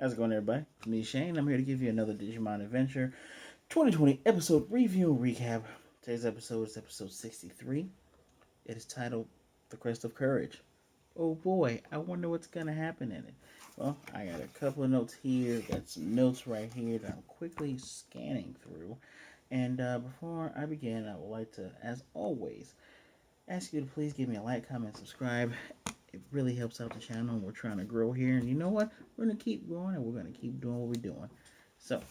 How's it going, everybody? Me, Shane. I'm here to give you another Digimon Adventure 2020 episode review and recap. Today's episode is episode 63. It is titled The Crest of Courage. Oh boy, I wonder what's going to happen in it. Well, I got a couple of notes here, got some notes right here that I'm quickly scanning through. And before I begin, I would like to, as always, ask you to please give me a like, comment, subscribe. It really helps out the channel, and we're trying to grow here. And you know what? We're going to keep growing, and we're going to keep doing what we're doing. So,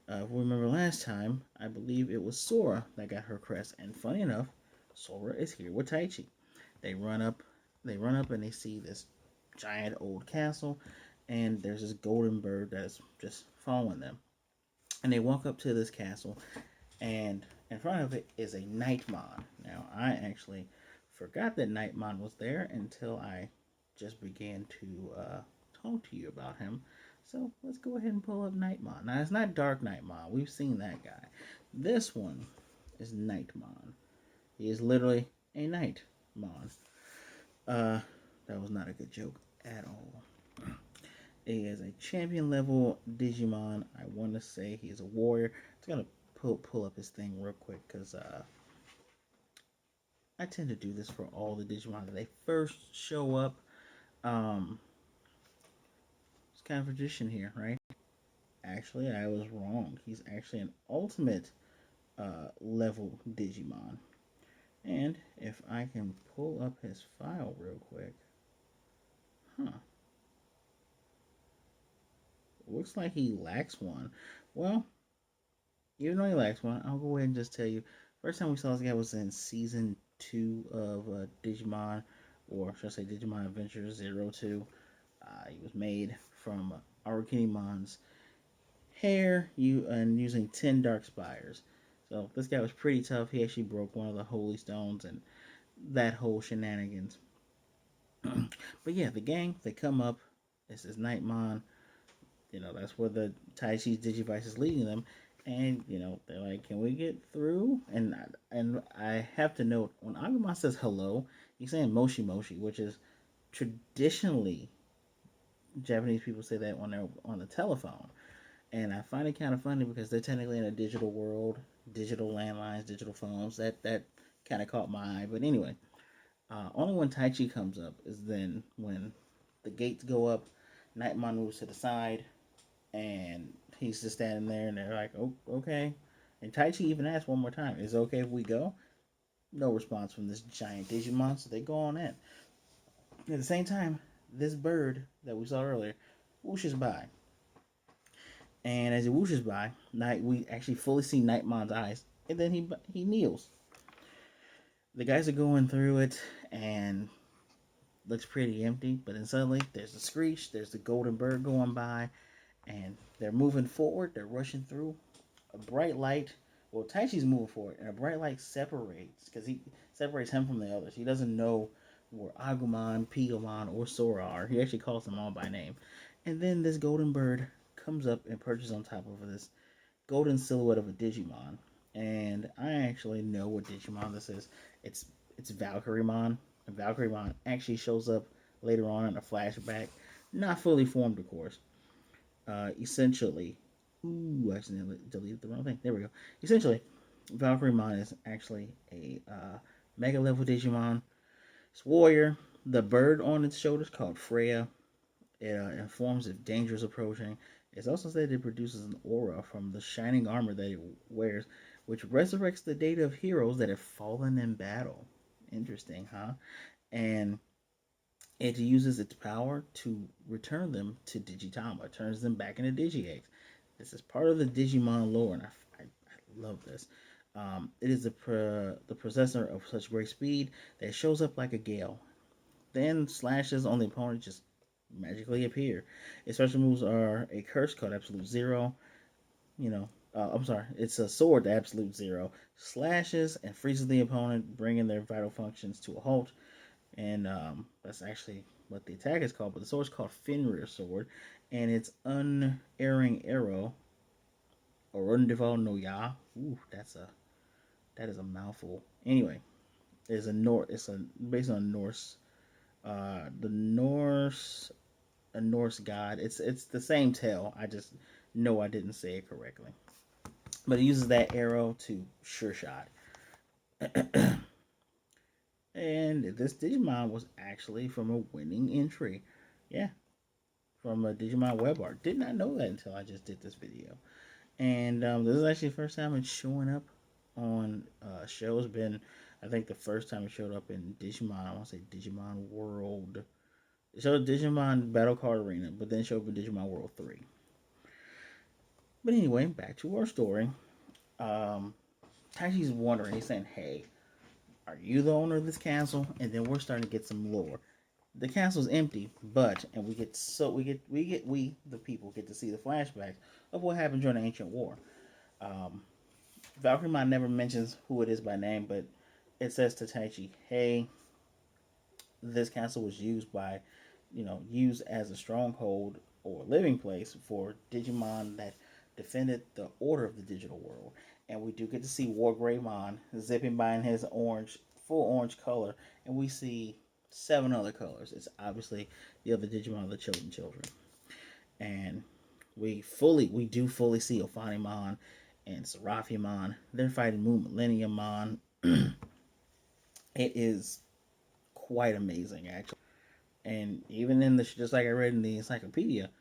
if we remember last time, I believe it was Sora that got her crest. And funny enough, Sora is here with Taichi. They run up, and they see this giant old castle, and there's this golden bird that's just following them. And they walk up to this castle, and in front of it is a Nightmon. Now, I actually forgot that Nightmon was there until I just began to talk to you about him. So let's go ahead and pull up Nightmon. Now, it's not Dark Nightmon. We've seen that guy. This one is Nightmon. He is literally a Nightmon. That was not a good joke at all. He is a champion level Digimon. I want to say he's a warrior. It's gonna pull up his thing real quick because I tend to do this for all the Digimon that they first show up. It's kind of tradition here, right? Actually, I was wrong. He's actually an ultimate level Digimon. And if I can pull up his file real quick, looks like he lacks one. Well, even though he lacks one, I'll go ahead and just tell you. First time we saw this guy was in season 2 of Digimon, or should I say Digimon Adventure 02. He was made from Arukinimon's hair and using 10 Dark Spires. So this guy was pretty tough. He actually broke one of the Holy Stones and that whole shenanigans. But yeah, the gang, they come up. This is Nightmon. That's where the Taichi's Digivice is leading them. And, they're like, can we get through? And I have to note, when Agumon says hello, he's saying Moshi Moshi, which is traditionally Japanese people say that when they're on the telephone. And I find it kind of funny because they're technically in a digital world, digital landlines, digital phones. That kind of caught my eye. But anyway, only when Taichi comes up is then when the gates go up, Nightmon moves to the side, and he's just standing there, and they're like, oh, okay. And Taichi even asks one more time, is it okay if we go? No response from this giant Digimon, so they go on in. At the same time, this bird that we saw earlier whooshes by. And as he whooshes by, we actually fully see Nightmon's eyes, and then he kneels. The guys are going through it, and looks pretty empty, but then suddenly there's a screech, there's the golden bird going by, and they're moving forward, they're rushing through. A bright light, well, Taichi's moving forward, and a bright light separates, because he separates him from the others. He doesn't know where Agumon, Pigomon, or Sora are. He actually calls them all by name. And then this golden bird comes up and perches on top of this golden silhouette of a Digimon. And I actually know what Digimon this is. It's Valkyremon. And Valkyremon actually shows up later on in a flashback. Not fully formed, of course. Essentially, I accidentally deleted the wrong thing. There we go. Essentially, Valkyremon is actually a mega level Digimon. It's warrior. The bird on its shoulders called Freya. It informs if danger is approaching. It's also said it produces an aura from the shining armor that it wears, which resurrects the data of heroes that have fallen in battle. Interesting, huh? And it uses its power to return them to Digitama, turns them back into Digi-Eggs. This is part of the Digimon lore, and I love this. It is the possessor of such great speed that it shows up like a gale. Then slashes on the opponent just magically appear. Its special moves are a curse called Absolute Zero. I'm sorry, it's a sword to Absolute Zero. Slashes and freezes the opponent, bringing their vital functions to a halt. And that's actually what the attack is called. But the sword is called Fenrir Sword, and it's Unerring Arrow, or Undeval no Ya. Ooh, that is a mouthful. Anyway, it's based on Norse. The Norse a Norse god. It's the same tail. I just know I didn't say it correctly. But it uses that arrow to sure shot. And this Digimon was actually from a winning entry. Yeah, from a Digimon web art. Did not know that until I just did this video. And this is actually the first time it's showing up on shows. Been, I think, the first time it showed up in Digimon. I want to say Digimon World. It showed Digimon Battle Card Arena, but then it showed up in Digimon World 3. But anyway, back to our story. Um, Taichi's wondering. He's saying, "Hey, are you the owner of this castle?" And then we're starting to get some lore. The castle's empty, but and we the people get to see the flashbacks of what happened during the ancient war. Um, Valkyrie Mon never mentions who it is by name, but it says to Taichi, "Hey, this castle was used as a stronghold or living place for Digimon that defended the order of the digital world." And we do get to see War Greymon zipping by in his full orange color, and we see 7 other colors. It's obviously the other Digimon of the Chosen Children, and we do fully see Ophanimon and Seraphimon. They're fighting Moon Millennium Mon. It is quite amazing, actually. And even in the just like I read in the encyclopedia,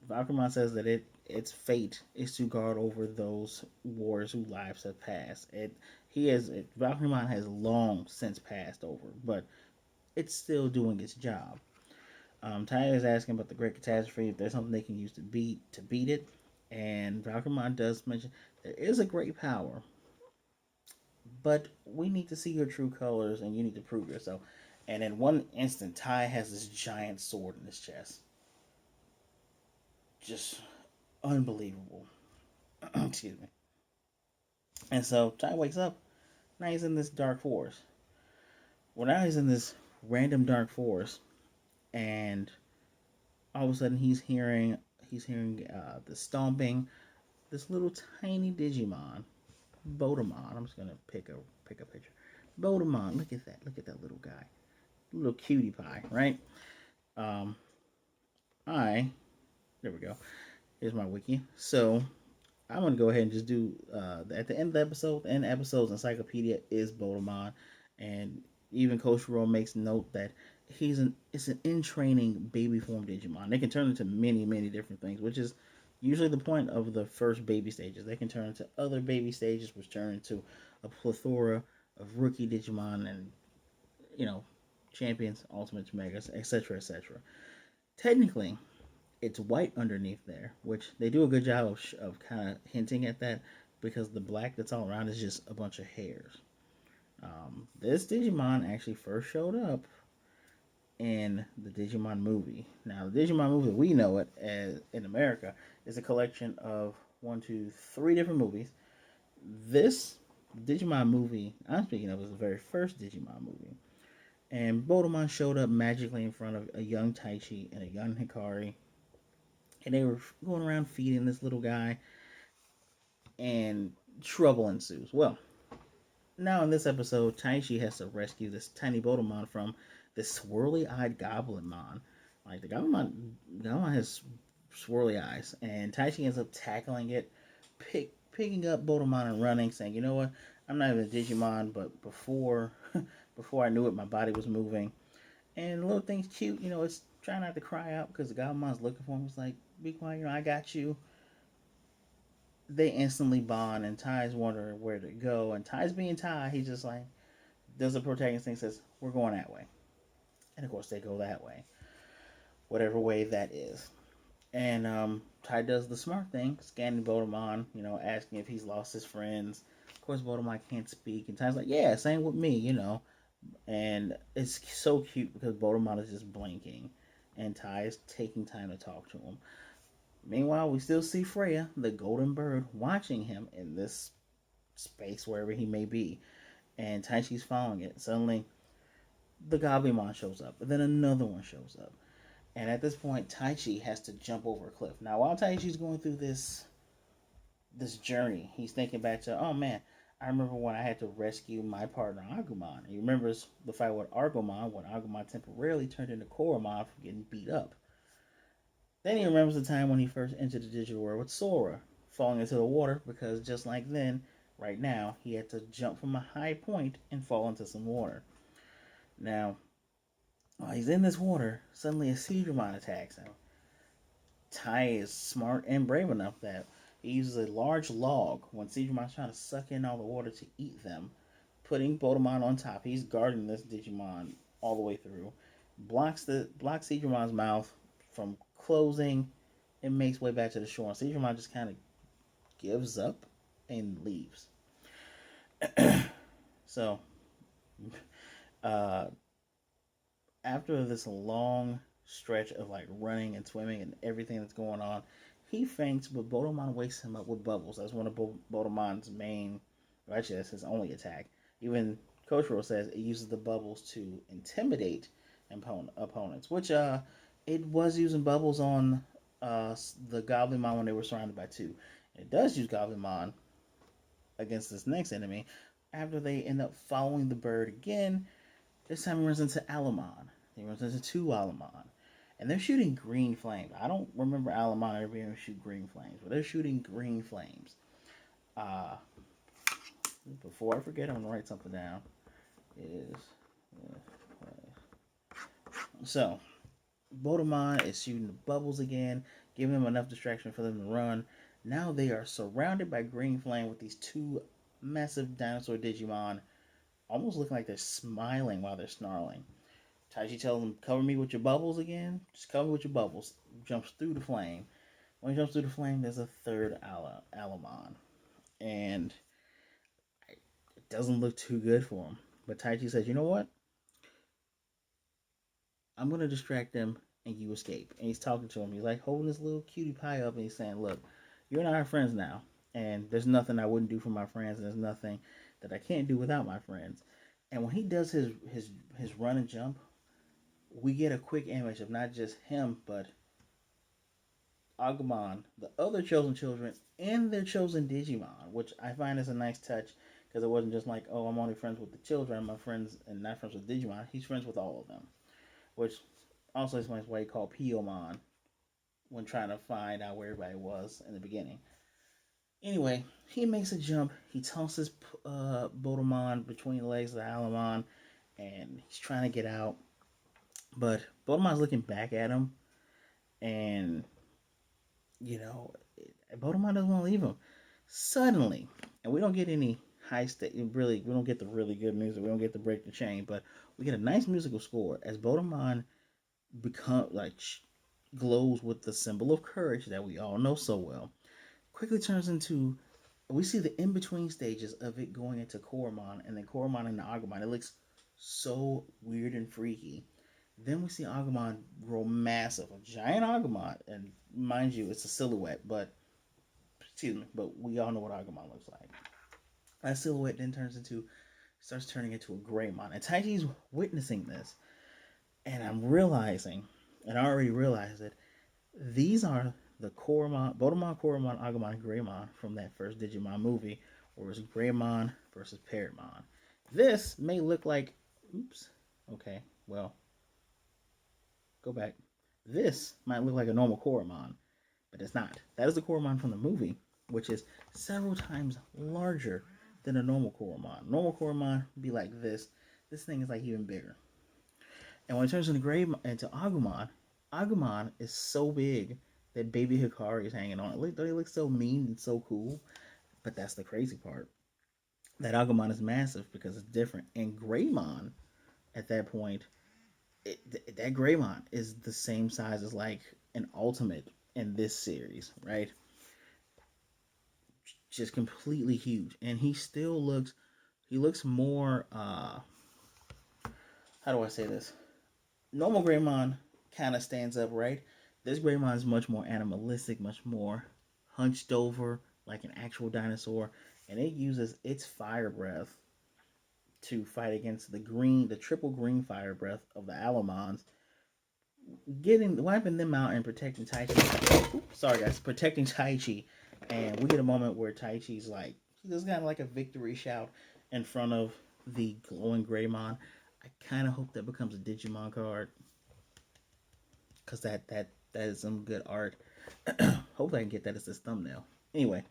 Valkyrimon says that its fate is to guard over those warriors whose lives have passed. Valkyrimon has long since passed over, but it's still doing its job. Taya is asking about the Great Catastrophe, if there's something they can use to beat it, and Valkyrimon does mention there is a great power, but we need to see your true colors, and you need to prove yourself. And in one instant, Ty has this giant sword in his chest, just unbelievable. Excuse me. And so Ty wakes up. Now he's in this dark forest. Well, now he's in this random dark forest, and all of a sudden he's hearing the stomping. This little tiny Digimon, Bodemon. I'm just gonna pick a picture. Bodemon, look at that! Look at that little guy, little cutie pie, right? Um, I there we go. Here's my wiki. So I'm gonna go ahead and just do at the end of the episode. The end of the episode's encyclopedia is Bodemon, and even Coach Ro makes note that it's an in training baby form Digimon. They can turn into many different things, which is usually the point of the first baby stages. They can turn into other baby stages, which turn into a plethora of rookie Digimon and you know champions, ultimates, megas, etc., etc. Technically, it's white underneath there, which they do a good job of kind of hinting at that because the black that's all around is just a bunch of hairs. This Digimon actually first showed up in the Digimon movie. Now, the Digimon movie, we know it as in America, is a collection of one, two, three different movies. This Digimon movie I'm speaking of is the very first Digimon movie. And Bodemon showed up magically in front of a young Taichi and a young Hikari, and they were going around feeding this little guy, and trouble ensues. Well, now in this episode, Taichi has to rescue this tiny Bodemon from this swirly-eyed Goblinmon. Like the Goblinmon has swirly eyes, and Taichi ends up tackling it, picking up Bodemon and running, saying, "You know what? I'm not even a Digimon, but before I knew it, my body was moving." And the little thing's cute, it's trying not to cry out because the Goblinmon's looking for him. It's like, "Be quiet, I got you." They instantly bond, and Ty's wondering where to go. And Ty's being Ty, he's just like, does the protagonist thing, says, "We're going that way." And of course, they go that way, whatever way that is. And Ty does the smart thing, scanning Bodemon, asking if he's lost his friends. Of course, Bodemon can't speak, and Ty's like, "Yeah, same with me. And it's so cute because Bodemon is just blinking, and Ty is taking time to talk to him. Meanwhile, we still see Freya, the golden bird, watching him in this space, wherever he may be. And Taichi's following it. Suddenly, the Goblimon shows up. But then another one shows up. And at this point, Taichi has to jump over a cliff. Now, while Taichi's going through this journey, he's thinking back to, oh man, I remember when I had to rescue my partner Agumon. He remembers the fight with Agumon when Agumon temporarily turned into Koromon from getting beat up. Then he remembers the time when he first entered the digital world with Sora, falling into the water because just like then, right now, he had to jump from a high point and fall into some water. Now, while he's in this water, suddenly a Seedramon attacks him. Tai is smart and brave enough that he uses a large log when Seedramon's trying to suck in all the water to eat them, putting Botamon on top. He's guarding this Digimon all the way through. Blocks Seedramon's mouth from closing and makes way back to the shore. And Seedramon just kind of gives up and leaves. So, uh, after this long stretch of like running and swimming and everything that's going on, he faints, but Bodomon wakes him up with bubbles. That's one of Bodomon's main, well, actually, that's his only attack. Even Koshiro says it uses the bubbles to intimidate opponents, which it was using bubbles on the Goblinmon when they were surrounded by two. It does use Goblinmon against this next enemy after they end up following the bird again. This time he runs into Alamon. He runs into two Alamon. And they're shooting green flames. I don't remember Alamon ever being able to shoot green flames, but they're shooting green flames. Uh, Before I forget, I'm going to write something down. So, Botamon is shooting the bubbles again, giving them enough distraction for them to run. Now they are surrounded by green flame with these two massive dinosaur Digimon, almost looking like they're smiling while they're snarling. Taichi tells him, cover me with your bubbles again. Just cover me with your bubbles. Jumps through the flame. When he jumps through the flame, there's a third Alamon. And it doesn't look too good for him. But Taichi says, you know what? I'm going to distract them and you escape. And he's talking to him. He's like holding this little cutie pie up and he's saying, look, you and I are friends now. And there's nothing I wouldn't do for my friends. And there's nothing that I can't do without my friends. And when he does his run and jump, we get a quick image of not just him, but Agumon, the other chosen children, and their chosen Digimon, which I find is a nice touch because it wasn't just like, oh, I'm only friends with the children, I'm my friends and not friends with Digimon. He's friends with all of them, which also explains why he called Piomon when trying to find out where everybody was in the beginning. Anyway, he makes a jump. He tosses Botamon between the legs of the Alamon, and he's trying to get out. But Botamon's looking back at him, and you know, Botamon doesn't want to leave him. Suddenly, and we don't get any high state. Really, we don't get the really good music. We don't get to break the chain, but we get a nice musical score as Botamon become like glows with the symbol of courage that we all know so well. Quickly turns into we see the in between stages of it going into Koromon and then Koromon into Agumon. It looks so weird and freaky. Then we see Agumon grow massive, a giant Agumon, and mind you, it's a silhouette, but excuse me, but we all know what Agumon looks like. That silhouette then starts turning into a Greymon, and Taichi's witnessing this, and I'm realizing, and I already realized it, these are the Koromon, Botamon, Koromon, Agumon, and Greymon from that first Digimon movie, where it's Greymon versus Parrotmon. This may look like, oops, okay, well, go back. This might look like a normal Koromon, but it's not. That is the Koromon from the movie, which is several times larger than a normal Koromon. Normal Koromon would be like this. This thing is like even bigger. And when it turns into Agumon, Agumon is so big that Baby Hikari is hanging on it. They look so mean and so cool, but that's the crazy part. That Agumon is massive because it's different. And Greymon, at that point, that Greymon is the same size as like an Ultimate in this series, right? Just completely huge, and he looks more. How do I say this? Normal Greymon kind of stands up, right? This Greymon is much more animalistic, much more hunched over like an actual dinosaur, and it uses its fire breath to fight against the triple green fire breath of the Alamons, wiping them out and protecting Taichi. Oops, sorry guys, protecting Taichi. And we get a moment where Taichi's like he does kind of like a victory shout in front of the glowing Greymon. I kind of hope that becomes a Digimon card because that That is some good art. Hopefully, I can get that as this thumbnail. Anyway,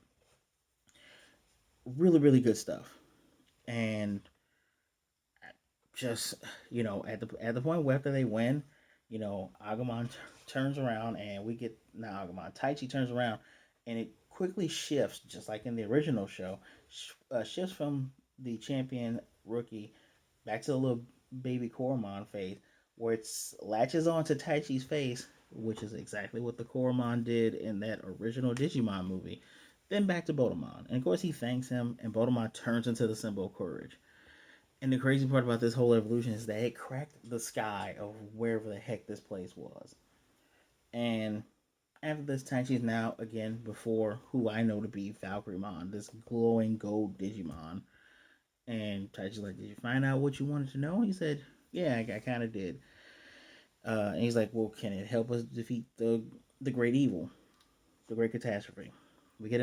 really, really good stuff. And just at the point where after they win, Agumon turns around and we get now Agumon Taichi turns around and it quickly shifts just like in the original show, shifts from the champion rookie back to the little baby Koromon phase where it latches onto Taichi's face, which is exactly what the Koromon did in that original Digimon movie. Then back to Botamon, and of course he thanks him, and Botamon turns into the symbol of courage. And the crazy part about this whole evolution is that it cracked the sky of wherever the heck this place was. And after this, Taichi is now again before who I know to be Valkyrieon, this glowing gold Digimon. And Taichi's like, "Did you find out what you wanted to know?" He said, "Yeah, I kind of did." And he's like, "Well, can it help us defeat the great evil, the great catastrophe?" We get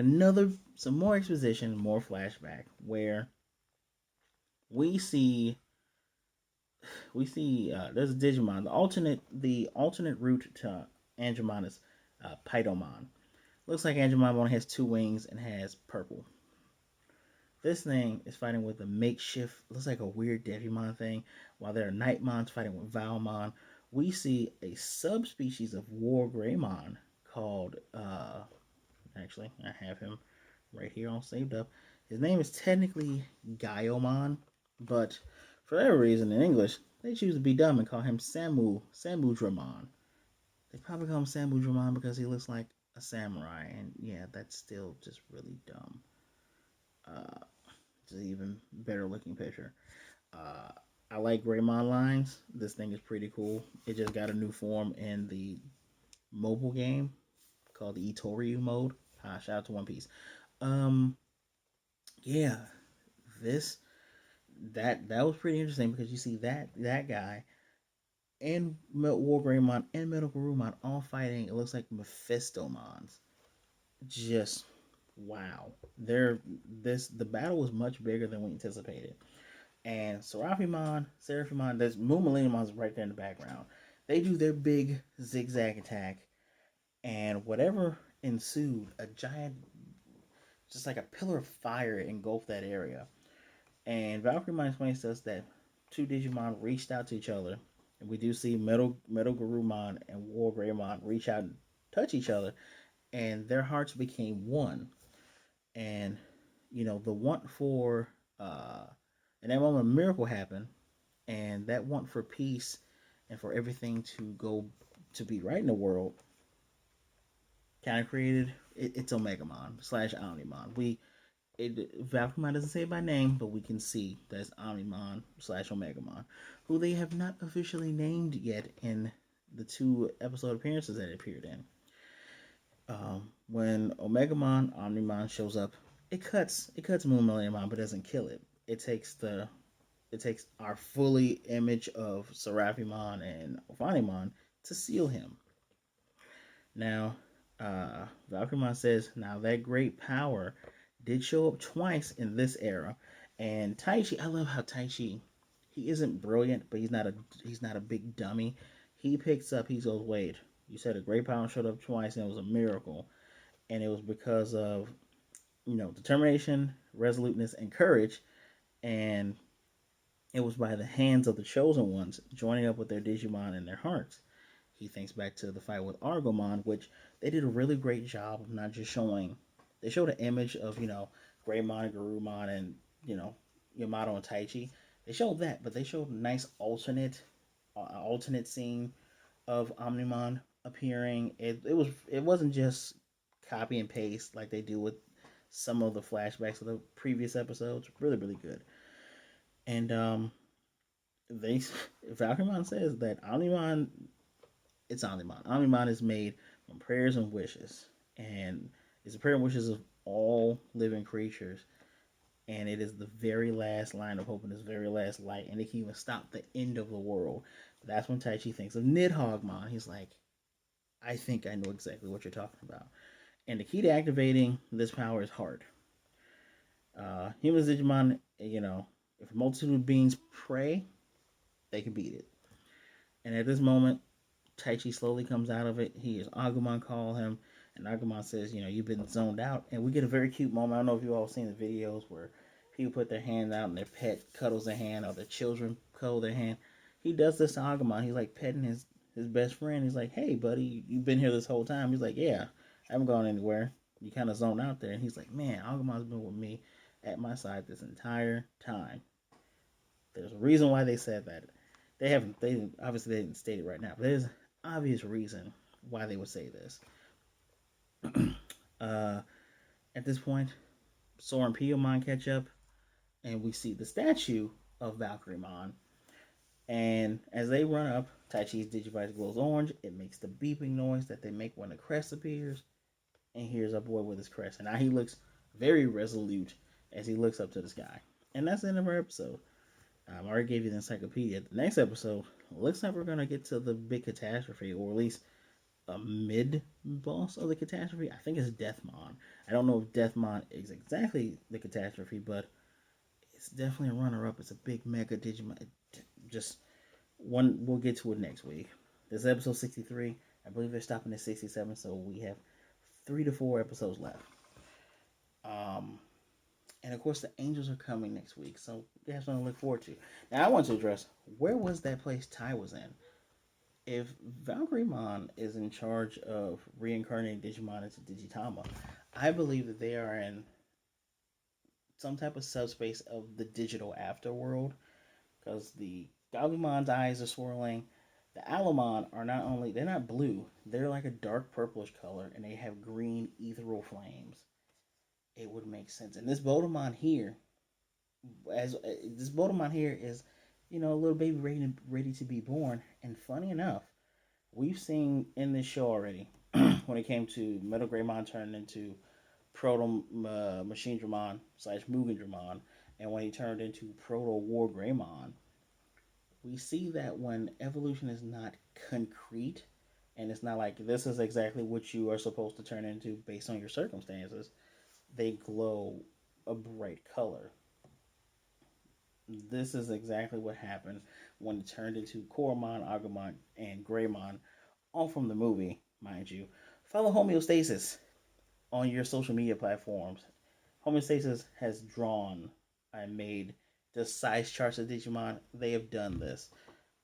some more exposition, more flashback, where we see there's a Digimon. The alternate route to Angemon is Pydomon. Looks like Angemon only has two wings and has purple. This thing is fighting with a makeshift, looks like a weird Digimon thing, while there are Nightmons fighting with Valmon. We see a subspecies of War Greymon called, actually, I have him right here all saved up. His name is technically Gaiomon, but for whatever reason in English, they choose to be dumb and call him Samudramon. They probably call him Samudramon because he looks like a samurai, and yeah, that's still just really dumb. Uh, it's an even better looking picture. Uh, I like Greymon lines. This thing is pretty cool. It just got a new form in the mobile game called the Itoriu mode. Shout out to One Piece. Um, yeah, this that was pretty interesting because you see that guy and War Greymon and Metal Garurumon all fighting. It looks like Mephistomons. Just wow. The battle was much bigger than we anticipated. And Seraphimon, there's Moon Millenniumons right there in the background. They do their big zigzag attack, and whatever ensued, a giant, just like a pillar of fire engulfed that area. And Valkyrie explains to us that two Digimon reached out to each other, and we do see Metal Garurumon and War Greymon reach out and touch each other, and their hearts became one. And the want for in that moment, a miracle happened, and that want for peace and for everything to go to be right in the world kind of created it's Omegamon slash Omnimon. Valkymon doesn't say it by name, but we can see that's Omnimon slash Omegamon, who they have not officially named yet in the two episode appearances that it appeared in. When Omegamon Omnimon shows up, it cuts Moon Millenniumon, but doesn't kill it. It takes our fully image of Seraphimon and Ophanimon to seal him. Now, Valkyrmon says, now that great power did show up twice in this era. And Taichi, I love how Taichi, he isn't brilliant, but he's not a big dummy. He picks up, he goes, wait, you said a great power showed up twice and it was a miracle. And it was because of, determination, resoluteness, and courage. And it was by the hands of the chosen ones joining up with their Digimon and their hearts. He thinks back to the fight with Agumon, which they did a really great job of not just showing. They showed an image of Greymon and Garurumon and Yamato and Taichi. They showed that, but they showed a nice alternate scene of Omnimon appearing. It wasn't just copy and paste like they do with some of the flashbacks of the previous episodes. Really, really good. And they Valkyrmon says that Omnimon it's Omnimon. Omnimon is made from prayers and wishes, and it's the prayer and wishes of all living creatures. And it is the very last line of hope and this very last light, and it can even stop the end of the world. That's when Taichi thinks of Nidhoggmon. He's like, I think I know exactly what you're talking about. And the key to activating this power is heart. Humans Digimon, if a multitude of beings pray, they can beat it. And at this moment, Taichi slowly comes out of it. He hears Agumon call him, and Agumon says, you've been zoned out. And we get a very cute moment. I don't know if you all seen the videos where people put their hand out and their pet cuddles their hand, or their children cuddle their hand. He does this to Agumon. He's like petting his best friend. He's like, "Hey, buddy, you've been here this whole time." He's like, "Yeah, I haven't gone anywhere. You kind of zoned out there." And he's like, "Man, Agumon's been with me at my side this entire time." There's a reason why they said that. They obviously they didn't state it right now, but there's an obvious reason why they would say this. uh, at this point, Sora and Piyomon catch up, and we see the statue of Valkyriemon's. And as they run up, Taichi's Digivice glows orange. It makes the beeping noise that they make when the crest appears. And here's our boy with his crest. And now he looks very resolute as he looks up to the sky. And that's the end of our episode. I already gave you the encyclopedia. The next episode looks like we're going to get to the big catastrophe, or at least a mid boss of the catastrophe. I think it's Deathmon. I don't know if Deathmon is exactly the catastrophe, but it's definitely a runner up. It's a big mega Digimon. Just one, we'll get to it next week. This is episode 63. I believe they're stopping at 67, so we have 3 to 4 episodes left. And of course, the Angels are coming next week, so we have something to look forward to. Now, I want to address, where was that place Tai was in? If Valkyriemon's is in charge of reincarnating Digimon into Digitama, I believe that they are in some type of subspace of the digital afterworld, because the Gagumon's eyes are swirling. The Alumon are not only, they're not blue, they're like a dark purplish color, and they have green ethereal flames. It would make sense. And this Bodemon here, as this Bodemon here is, a little baby ready to be born. And funny enough, we've seen in this show already when it came to Metal Greymon turned into Proto Machine Dramon / Mugen Dramon, and when he turned into Proto War Greymon, we see that when evolution is not concrete, and it's not like this is exactly what you are supposed to turn into based on your circumstances, they glow a bright color. This is exactly what happened when it turned into Koromon, Agumon, and Greymon, all from the movie, mind you. Follow Homeostasis on your social media platforms. Homeostasis has drawn and made the size charts of Digimon. They have done this.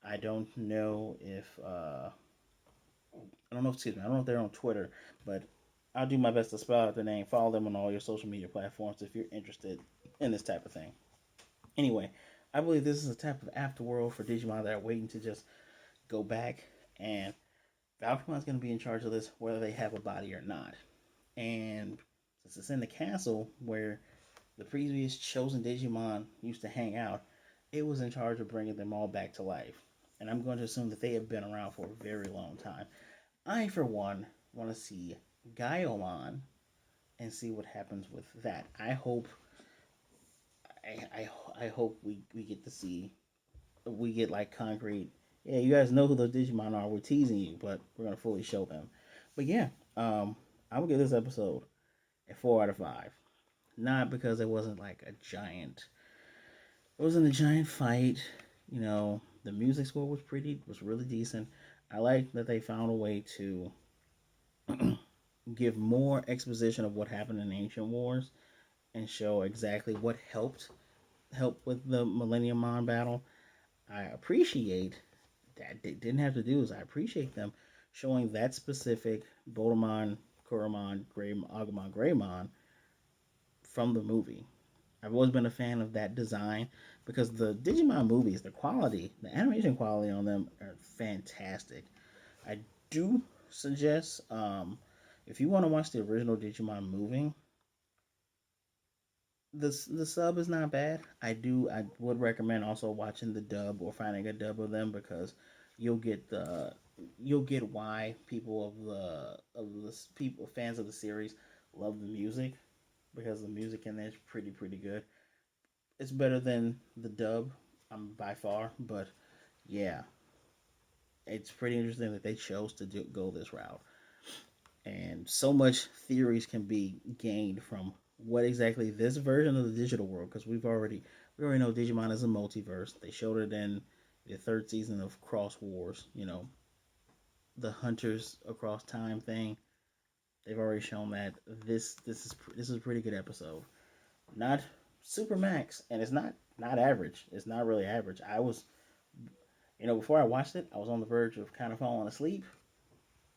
I don't know if I don't know. Excuse me. I don't know if they're on Twitter, but I'll do my best to spell out their name. Follow them on all your social media platforms if you're interested in this type of thing. Anyway, I believe this is a type of afterworld for Digimon that are waiting to just go back, and Valkymon's going to be in charge of this, whether they have a body or not. And since it's in the castle where the previous chosen Digimon used to hang out, it was in charge of bringing them all back to life. And I'm going to assume that they have been around for a very long time. I, for one, want to see Gaiomon and see what happens with that. I hope we get to see, we get like concrete. Yeah, you guys know who those Digimon are. We're teasing you, but we're gonna fully show them. But yeah, I would give this episode a 4 out of 5. Not because it wasn't like a giant. It wasn't a giant fight. The music score was really decent. I like that they found a way to give more exposition of what happened in Ancient Wars and show exactly what help with the Millennium Mon battle. I appreciate that they didn't have to do is I appreciate them showing that specific Bodemon, Kuromon, Agumon, Greymon from the movie. I've always been a fan of that design because the Digimon movies, the animation quality on them are fantastic. I do suggest, if you want to watch the original Digimon movie, the sub is not bad. I would recommend also watching the dub or finding a dub of them because you'll get the you'll get why people of the people fans of the series love the music, because the music in there is pretty good. It's better than the dub, by far, but yeah, it's pretty interesting that they chose to go this route. And so much theories can be gained from what exactly this version of the digital world, because we already know Digimon is a multiverse. They showed it in the third season of Cross Wars. the hunters across time thing. They've already shown that this is a pretty good episode. Not super max, and it's not average. It's not really average. I was, before I watched it, I was on the verge of kind of falling asleep.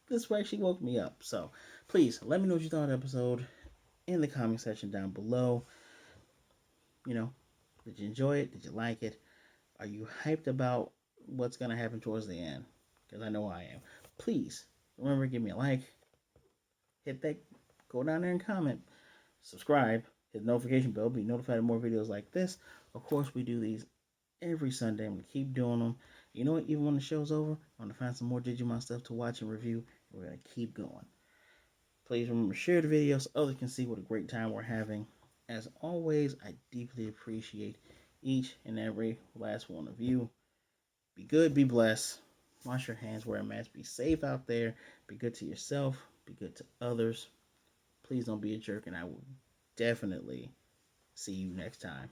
This actually woke me up. So please let me know what you thought of the episode in the comment section down below. You know, did you enjoy it? Did you like it? Are you hyped about what's gonna happen towards the end? Because I know I am. Please remember, give me a like, hit that, go down there and comment, subscribe, hit the notification bell, be notified of more videos like this. Of course, we do these every Sunday. I'm gonna keep doing them. You know what? Even when the show's over, I'm gonna find some more Digimon stuff to watch and review. And we're gonna keep going. Please remember, share the video so others can see what a great time we're having. As always, I deeply appreciate each and every last one of you. Be good, be blessed. Wash your hands, wear a mask, be safe out there. Be good to yourself, be good to others. Please don't be a jerk, and I will definitely see you next time.